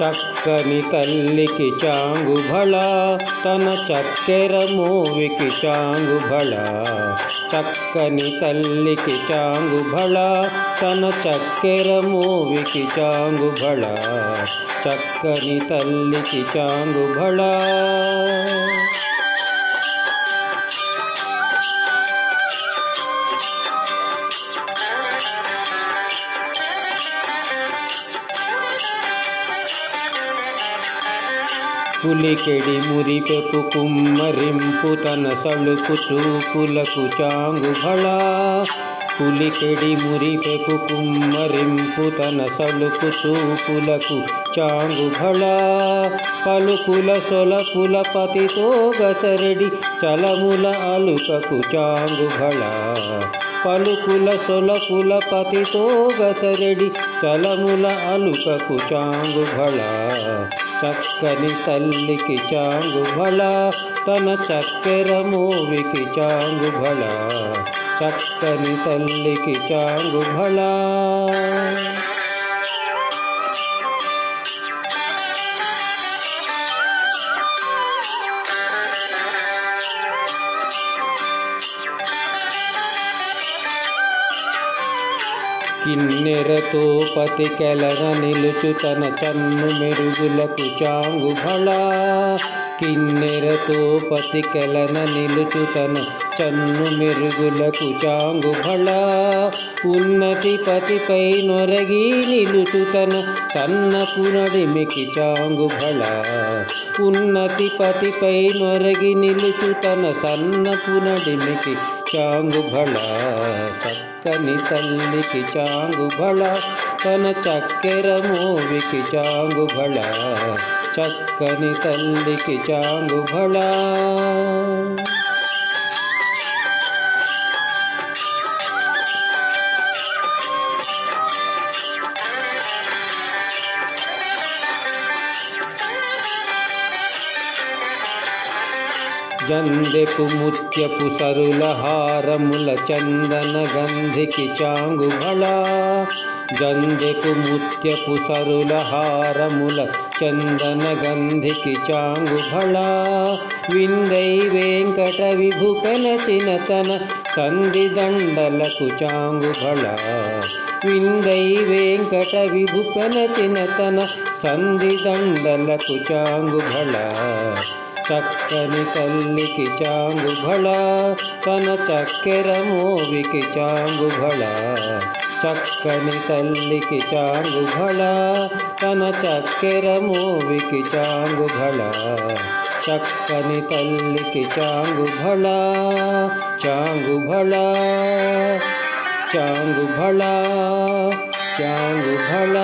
చక్కని తల్లికి చాంగుబళ, తన చక్కెర మోవికి చాంగుబళ. చక్కని తల్లికి చాంగుబళ, తన చక్కెర మోవికి చాంగుబళ. చక్కని తల్లికి చాంగుబళ. పులికెడి మురిపెపు కుమ్మరింపు తన సళుకు చూపులకు చాంగుబళ. పులికెడి మురిపెపు కుమ్మరింపు తన సళుకు చూపులకు చాంగుబళ. పలుకుల సొలపుల పతితో గసరెడి చలముల అలుకకు చాంగుబళ. పలుకుల సొలపుల పతితో గసరెడి చలముల అలుకకు చాంగుబళ. చక్కని తల్లికి చాంగుబళ, తన చక్కెర మోవికి చాంగుబళ. చక్కని తల్లికి చాంగుబళ. కిన్నెరతో పతికెలన నిలుచు తన చన్ను మెరుగులకు చాంగుబళ. కిన్నెరతో పతికెలన నిలుచు తన చన్ను మెరుగులకు చాంగుబళ. ఉన్నతి పతిపై నొరగి నిలుచు తన సన్నపు నడిమికి చాంగుబళ. ఉన్నతి పతిపై నొరగి నిలుచు తన సన్నపు నడిమికి చాంగుబళ. చక్కని తల్లికి చాంగుబళ, తన చక్కెర మోవికి చాంగుబళ. చక్కని తల్లికి చాంగుబళ. జందెపు ముత్యపు సరుల హారముల చందన గంధికి చాంగుబళ. జందెపు ముత్యపు సరుల హారముల చందన గంధికి చాంగుబళ. విందై వెంకట విభు పెనచిన తన సంధి దండలకు చాంగుబళ. విందై వెంకట విభు పెనచిన తన సంధి దండలకు చాంగుబళ. చక్కని తల్లికి చాంగుబళ, తన చక్కెర మోవికి చాంగుబళ. చక్కని తల్లికి చాంగుబళ, తన చక్కెర మోవికి చాంగుబళ. చక్కని తల్లికి చాంగుబళ. చాంగుబళ, చాంగుబళ, చాంగుబళ.